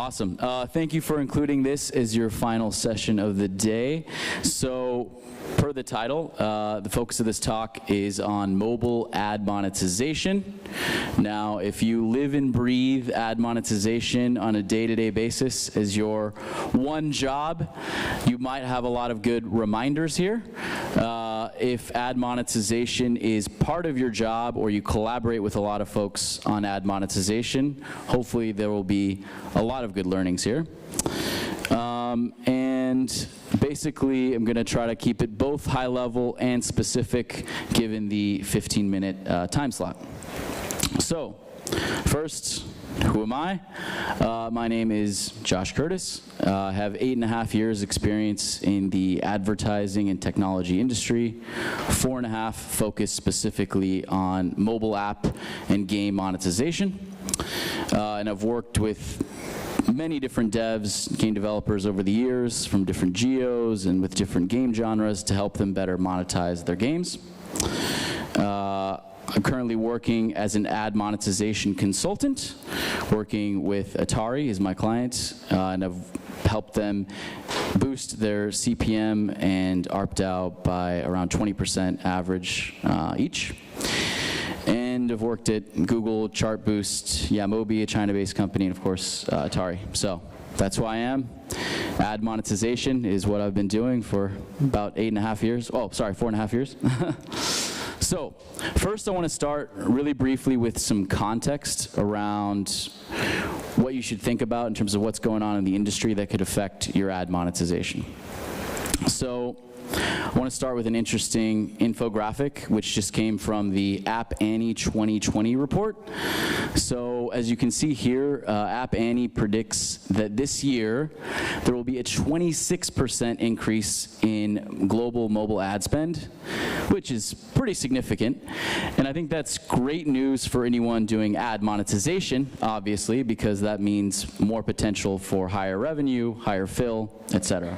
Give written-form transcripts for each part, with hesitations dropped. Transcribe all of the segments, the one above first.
Awesome. Thank you for including this as your final session of the day. So, per the title, the focus of this talk is on mobile ad monetization. Now, if you live and breathe ad monetization on a day-to-day basis as your one job, you might have a lot of good reminders here. If ad monetization is part of your job or you collaborate with a lot of folks on ad monetization, hopefully there will be a lot of good learnings here. And basically, I'm going to try to keep it both high level and specific given the 15-minute time slot. So, first, who am I? My name is Josh Curtis. I have 8.5 years experience in the advertising and technology industry, 4.5 focused specifically on mobile app and game monetization. And I've worked with many different devs, game developers over the years from different geos and with different game genres to help them better monetize their games. I'm currently working as an ad monetization consultant, working with Atari as my client, and I've helped them boost their CPM and ARPDAU by around 20% average each. And I've worked at Google, Chartboost, Yamobi, a China-based company, and of course, Atari. So that's who I am. Ad monetization is what I've been doing for about 8.5 years. Oh, sorry, 4.5 years. So first I want to start really briefly with some context around what you should think about in terms of what's going on in the industry that could affect your ad monetization. So I want to start with an interesting infographic, which just came from the App Annie 2020 report. So as you can see here, App Annie predicts that this year there will be a 26% increase in global mobile ad spend, which is pretty significant. And I think that's great news for anyone doing ad monetization, obviously, because that means more potential for higher revenue, higher fill, etc.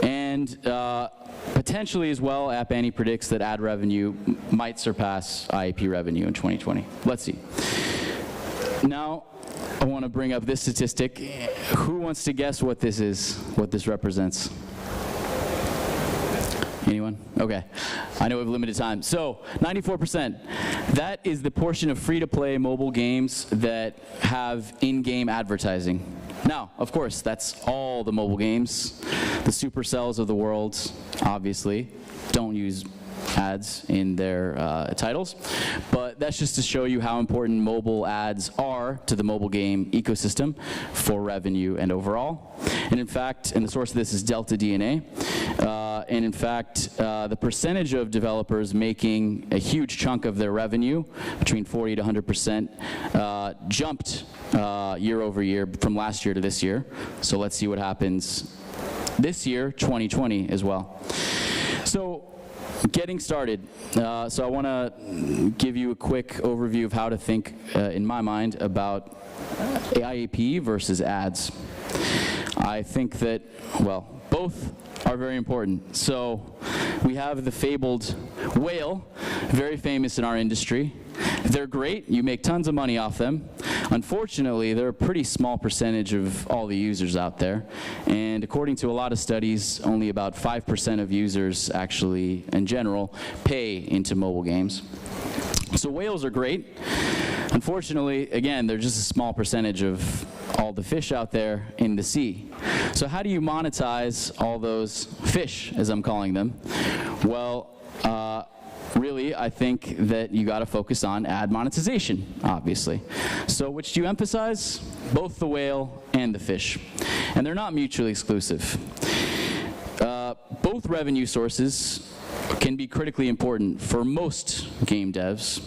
And potentially as well, App Annie predicts that ad revenue might surpass IAP revenue in 2020. Let's see. Now, I want to bring up this statistic. Who wants to guess what this is, what this represents? Anyone? Okay. I know we have limited time. So, 94%. That is the portion of free-to-play mobile games that have in-game advertising. Now, of course, that's all the mobile games. The Supercells of the world, obviously, don't use ads in their titles. But that's just to show you how important mobile ads are to the mobile game ecosystem for revenue and overall. And in fact, and the source of this is Delta DNA, and in fact, the percentage of developers making a huge chunk of their revenue, between 40 to 100%, jumped year over year from last year to this year. So let's see what happens this year, 2020 as well. So getting started. So I want to give you a quick overview of how to think, in my mind, about IAP versus ads. I think that, well, both are very important. So we have the fabled whale, very famous in our industry. They're great. You make tons of money off them. Unfortunately, they're a pretty small percentage of all the users out there. And according to a lot of studies, only about 5% of users actually, in general, pay into mobile games. So whales are great. Unfortunately, again, they're just a small percentage of all the fish out there in the sea. So how do you monetize all those fish, as I'm calling them? Well, really, I think that you got to focus on ad monetization, obviously. So which do you emphasize? Both the whale and the fish. And they're not mutually exclusive. Both revenue sources can be critically important for most game devs.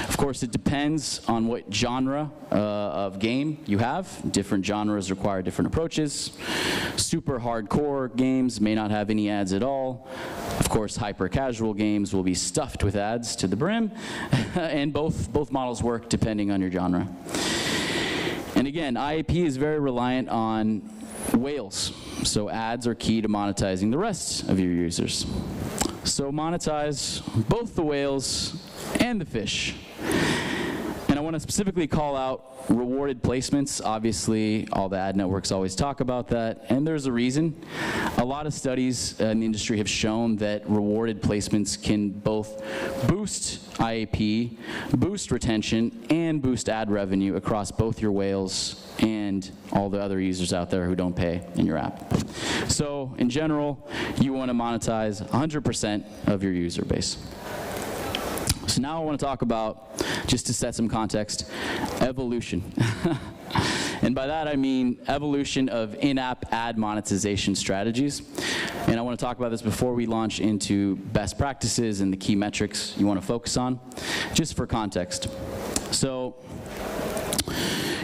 Of course, it depends on what genre of game you have. Different genres require different approaches. Super hardcore games may not have any ads at all. Of course, hyper-casual games will be stuffed with ads to the brim. And both models work depending on your genre. And again, IAP is very reliant on whales. So ads are key to monetizing the rest of your users. So monetize both the whales and the fish. And I want to specifically call out rewarded placements. Obviously, all the ad networks always talk about that, and there's a reason. A lot of studies in the industry have shown that rewarded placements can both boost IAP, boost retention, and boost ad revenue across both your whales and all the other users out there who don't pay in your app. So, in general, you want to monetize 100% of your user base. So now I want to talk about, just to set some context, evolution. And by that I mean evolution of in-app ad monetization strategies. And I want to talk about this before we launch into best practices and the key metrics you want to focus on, just for context. So,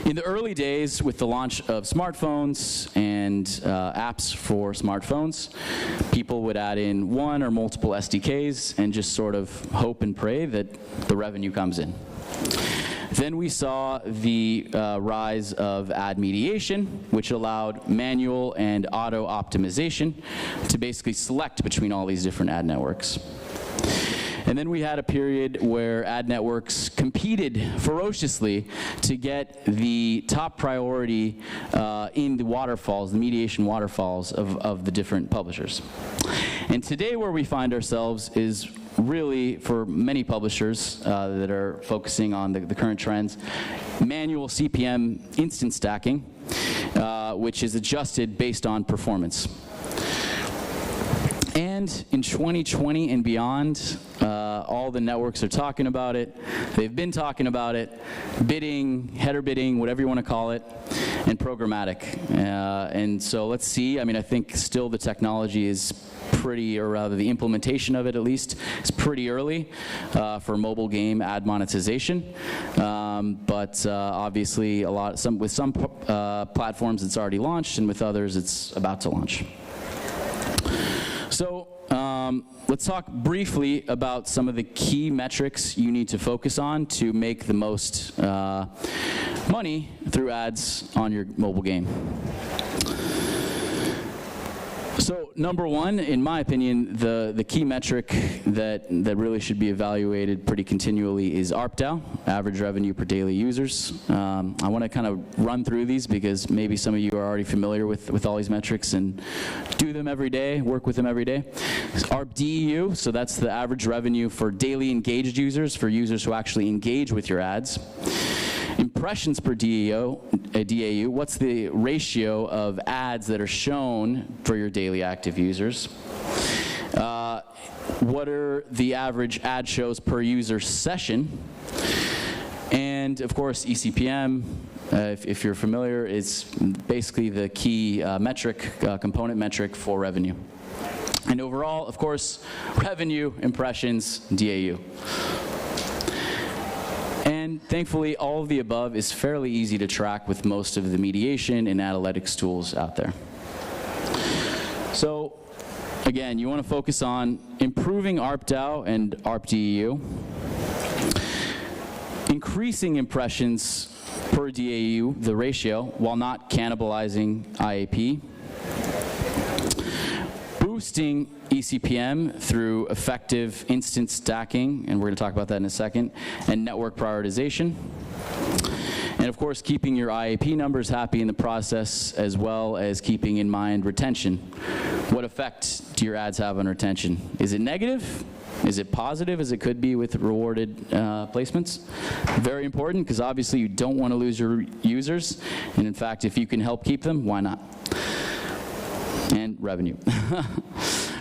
in the early days, with the launch of smartphones and apps for smartphones, people would add in one or multiple SDKs and just sort of hope and pray that the revenue comes in. Then we saw the rise of ad mediation, which allowed manual and auto optimization to basically select between all these different ad networks. And then we had a period where ad networks competed ferociously to get the top priority in the waterfalls, the mediation waterfalls of the different publishers. And today where we find ourselves is really, for many publishers that are focusing on the current trends, manual CPM instant stacking, which is adjusted based on performance. And in 2020 and beyond, all the networks are talking about it. They've been talking about it. Bidding, header bidding, whatever you want to call it, and programmatic. And so let's see. I mean, I think still the technology is pretty, or rather the implementation of it at least, is pretty early for mobile game ad monetization. But obviously, with some platforms it's already launched, and with others it's about to launch. So let's talk briefly about some of the key metrics you need to focus on to make the most money through ads on your mobile game. So number one, in my opinion, the key metric that really should be evaluated pretty continually is ARPDAU, average revenue per daily users. I want to kind of run through these because maybe some of you are already familiar with all these metrics and do them every day, work with them every day. ARPDEU, so that's the average revenue for daily engaged users, for users who actually engage with your ads. Impressions per DAU, what's the ratio of ads that are shown for your daily active users? What are the average ad shows per user session? And of course, eCPM, if you're familiar, is basically the key component metric for revenue. And overall, of course, revenue, impressions, DAU. And thankfully, all of the above is fairly easy to track with most of the mediation and analytics tools out there. So again, you want to focus on improving ARPDAU and ARPDEU, increasing impressions per DAU, the ratio, while not cannibalizing IAP, boosting eCPM through effective instant stacking, and we're going to talk about that in a second, and network prioritization. And of course, keeping your IAP numbers happy in the process, as well as keeping in mind retention. What effect do your ads have on retention? Is it negative? Is it positive, as it could be with rewarded placements? Very important, because obviously you don't want to lose your users. And in fact, if you can help keep them, why not? And revenue.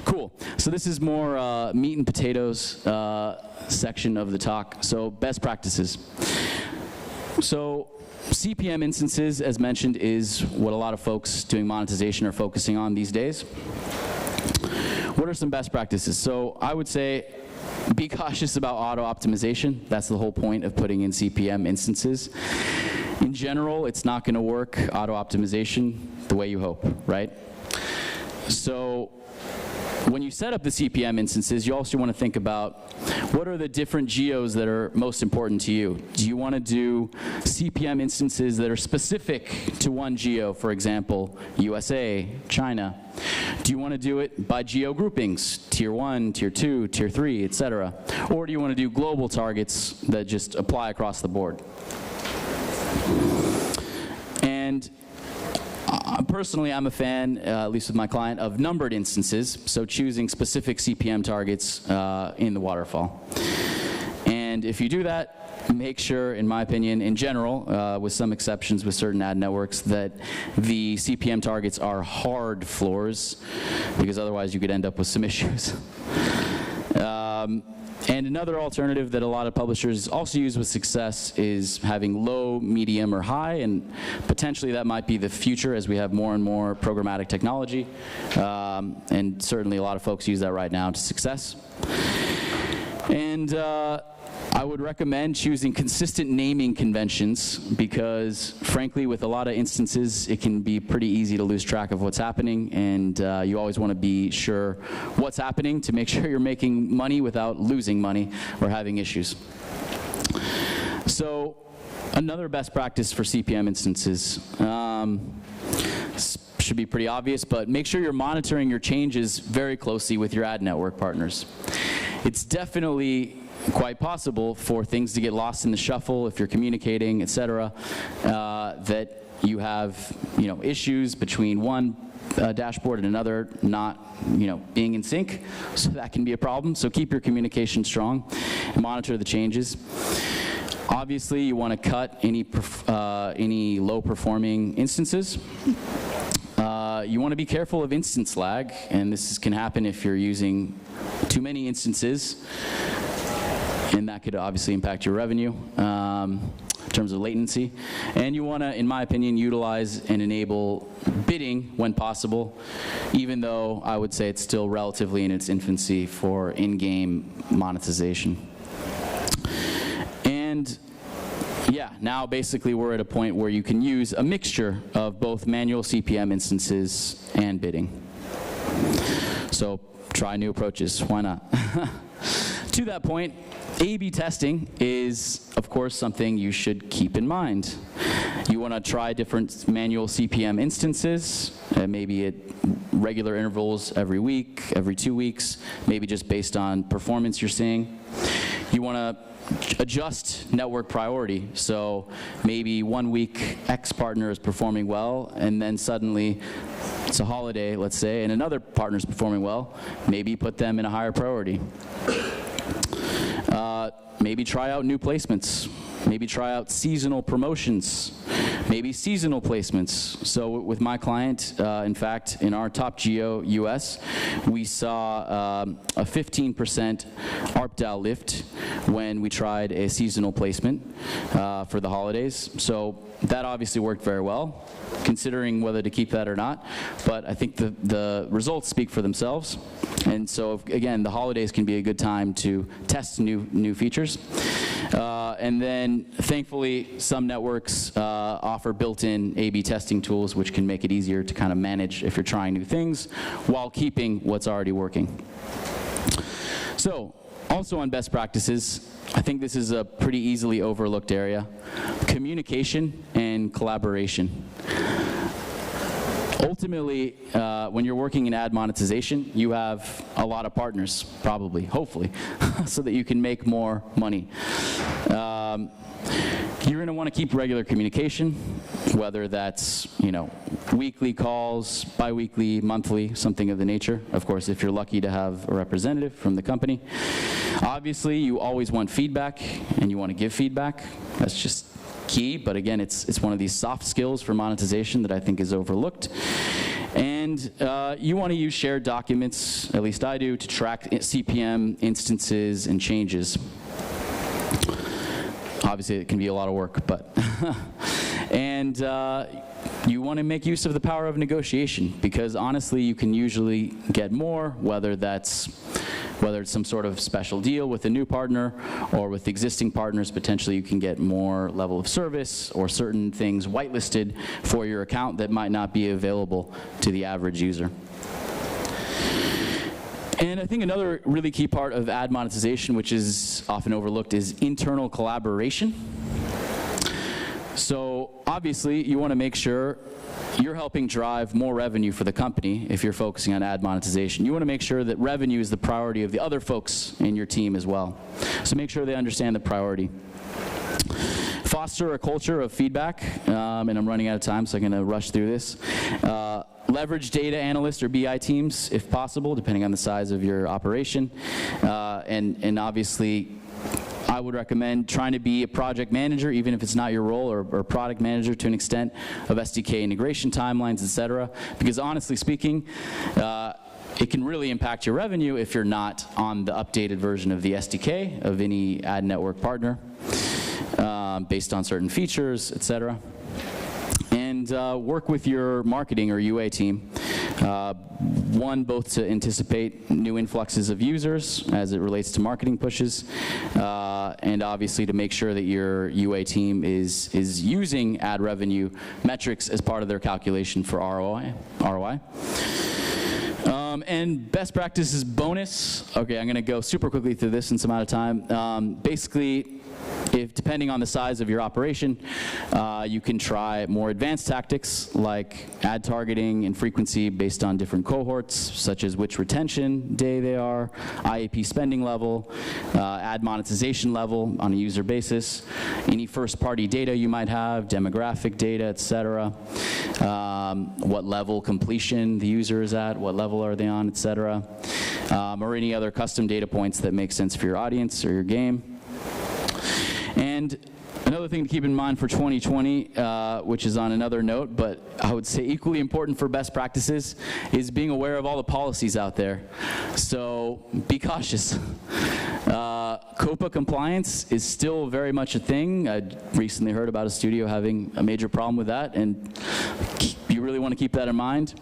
Cool. So this is more meat and potatoes section of the talk. So best practices. So CPM instances, as mentioned, is what a lot of folks doing monetization are focusing on these days. What are some best practices? So I would say be cautious about auto optimization. That's the whole point of putting in CPM instances. In general, it's not going to work, auto optimization, the way you hope, right? So when you set up the CPM instances, you also want to think about what are the different geos that are most important to you. Do you want to do CPM instances that are specific to one geo, for example, USA, China? Do you want to do it by geo groupings, tier 1, tier 2, tier 3, etc.? Or do you want to do global targets that just apply across the board? And personally, I'm a fan, at least with my client, of numbered instances, so choosing specific CPM targets in the waterfall. And if you do that, make sure, in my opinion, in general, with some exceptions with certain ad networks, that the CPM targets are hard floors, because otherwise you could end up with some issues. And another alternative that a lot of publishers also use with success is having low, medium, or high, and potentially that might be the future as we have more and more programmatic technology, and certainly a lot of folks use that right now to success. And I would recommend choosing consistent naming conventions because, frankly, with a lot of instances, it can be pretty easy to lose track of what's happening, and you always want to be sure what's happening to make sure you're making money without losing money or having issues. So, another best practice for CPM instances should be pretty obvious, but make sure you're monitoring your changes very closely with your ad network partners. It's definitely quite possible for things to get lost in the shuffle if you're communicating, etc., that you have, issues between one dashboard and another not, being in sync. So that can be a problem. So keep your communication strong and monitor the changes. Obviously, you want to cut any low-performing instances. You want to be careful of instance lag, and this can happen if you're using too many instances, and that could obviously impact your revenue in terms of latency. And you want to, in my opinion, utilize and enable bidding when possible, even though I would say it's still relatively in its infancy for in-game monetization. And yeah, now basically we're at a point where you can use a mixture of both manual CPM instances and bidding. So try new approaches, why not? To that point, A/B testing is, of course, something you should keep in mind. You want to try different manual CPM instances, maybe at regular intervals every week, every 2 weeks, maybe just based on performance you're seeing. You want to adjust network priority. So maybe 1 week X partner is performing well, and then suddenly it's a holiday, let's say, and another partner is performing well. Maybe put them in a higher priority. Maybe try out new placements. Maybe try out seasonal promotions. Maybe seasonal placements. So with my client, in fact, in our top geo, US, we saw a 15% ARPDAL lift when we tried a seasonal placement for the holidays. So that obviously worked very well, considering whether to keep that or not. But I think the results speak for themselves. And so, again, the holidays can be a good time to test new features. And then, thankfully, some networks offer built-in A/B testing tools, which can make it easier to kind of manage if you're trying new things while keeping what's already working. So, also on best practices, I think this is a pretty easily overlooked area: communication and collaboration. Ultimately, when you're working in ad monetization, you have a lot of partners, probably, hopefully, so that you can make more money. You're going to want to keep regular communication, whether that's, weekly calls, bi-weekly, monthly, something of the nature. Of course, if you're lucky to have a representative from the company. Obviously, you always want feedback, and you want to give feedback. That's just key, but again, it's one of these soft skills for monetization that I think is overlooked. And you want to use shared documents, at least I do, to track CPM instances and changes. Obviously, it can be a lot of work, but and you want to make use of the power of negotiation, because honestly, you can usually get more, whether it's some sort of special deal with a new partner, or with existing partners, potentially you can get more level of service or certain things whitelisted for your account that might not be available to the average user. And I think another really key part of ad monetization, which is often overlooked, is internal collaboration. So obviously, you want to make sure you're helping drive more revenue for the company if you're focusing on ad monetization. You want to make sure that revenue is the priority of the other folks in your team as well. So make sure they understand the priority. Foster a culture of feedback, and I'm running out of time, so I'm going to rush through this. Leverage data analyst or BI teams, if possible, depending on the size of your operation. And obviously, I would recommend trying to be a project manager, even if it's not your role, or product manager to an extent, of SDK integration timelines, et cetera. Because honestly speaking, it can really impact your revenue if you're not on the updated version of the SDK of any ad network partner, based on certain features, et cetera. And work with your marketing or UA team. One, both to anticipate new influxes of users as it relates to marketing pushes, and obviously to make sure that your UA team is using ad revenue metrics as part of their calculation for ROI. And best practices bonus. Okay, I'm going to go super quickly through this in some amount of time. Basically, depending on the size of your operation, you can try more advanced tactics like ad targeting and frequency based on different cohorts, such as which retention day they are, IAP spending level, ad monetization level on a user basis, any first-party data you might have, demographic data, et cetera, what level completion the user is at, what level are they on, et cetera, or any other custom data points that make sense for your audience or your game. And another thing to keep in mind for 2020, which is on another note, but I would say equally important for best practices, is being aware of all the policies out there. So be cautious. COPPA compliance is still very much a thing. I recently heard about a studio having a major problem with that, and you really want to keep that in mind.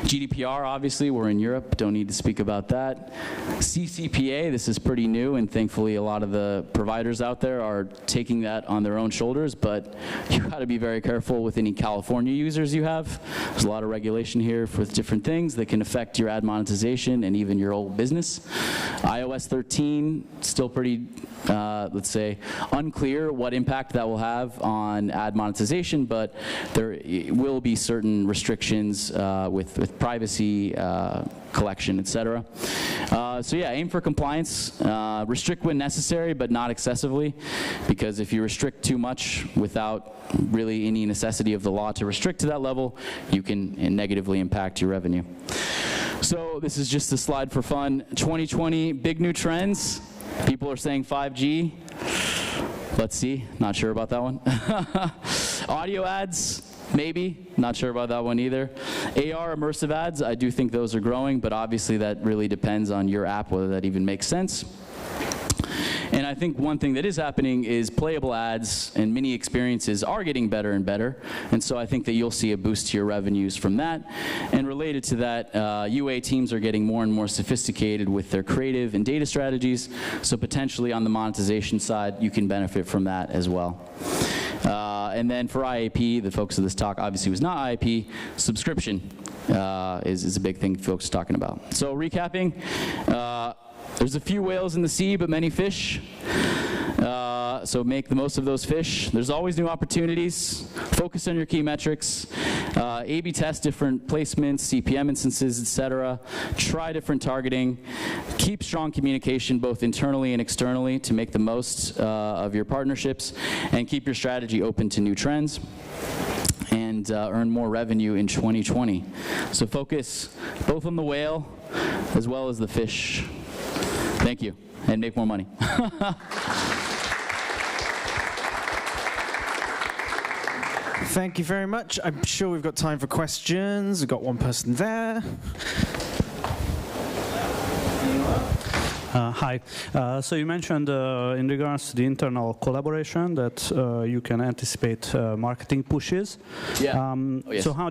GDPR, obviously, we're in Europe, don't need to speak about that. CCPA, this is pretty new, and thankfully a lot of the providers out there are taking that on their own shoulders, but you got to be very careful with any California users you have. There's a lot of regulation here for different things that can affect your ad monetization and even your old business. iOS 13, still pretty, let's say, unclear what impact that will have on ad monetization, but there will be certain restrictions with privacy, collection, et cetera. So yeah, aim for compliance. Restrict when necessary, but not excessively, because if you restrict too much without really any necessity of the law to restrict to that level, you can negatively impact your revenue. So this is just a slide for fun. 2020, big new trends. People are saying 5G. Let's see, not sure about that one. Audio ads, maybe, not sure about that one either. AR immersive ads, I do think those are growing, but obviously that really depends on your app, whether that even makes sense. And I think one thing that is happening is playable ads and mini experiences are getting better and better. And so I think that you'll see a boost to your revenues from that. And related to that, UA teams are getting more and more sophisticated with their creative and data strategies. So potentially on the monetization side, you can benefit from that as well. And then for IAP, the focus of this talk obviously was not IAP, subscription is a big thing folks are talking about. So recapping, there's a few whales in the sea, but many fish. So make the most of those fish. There's always new opportunities. Focus on your key metrics. A/B test different placements, CPM instances, etc. Try different targeting. Keep strong communication both internally and externally to make the most of your partnerships. And keep your strategy open to new trends. And earn more revenue in 2020. So focus both on the whale as well as the fish. Thank you, and make more money. Thank you very much. I'm sure we've got time for questions. We've got one person there. Hi. So you mentioned in regards to the internal collaboration that you can anticipate marketing pushes. Yeah. Yes. So how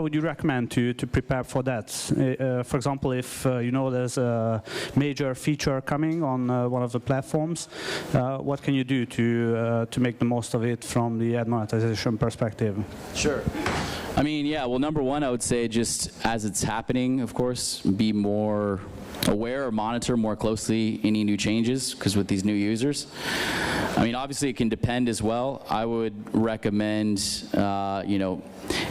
would you recommend to prepare for that? For example, if you know there's a major feature coming on one of the platforms, what can you do to make the most of it from the ad monetization perspective? Sure. I mean, yeah, well, number one, I would say just as it's happening, of course, be more aware or monitor more closely any new changes, because with these new users. I mean, obviously it can depend as well. I would recommend,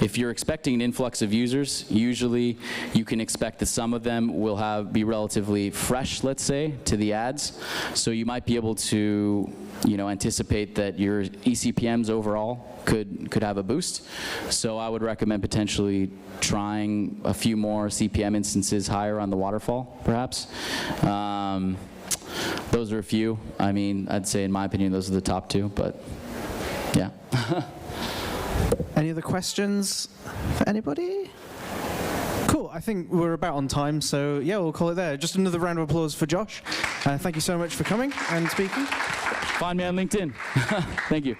if you're expecting an influx of users, usually you can expect that some of them will be relatively fresh, let's say, to the ads. So you might be able to, anticipate that your eCPMs overall could have a boost. So I would recommend potentially trying a few more CPM instances higher on the waterfall, perhaps. Those are a few. I mean, I'd say in my opinion, those are the top two, but yeah. Any other questions for anybody? Cool, I think we're about on time, so yeah, we'll call it there. Just another round of applause for Josh. Thank you so much for coming and speaking. Find me on LinkedIn. Thank you.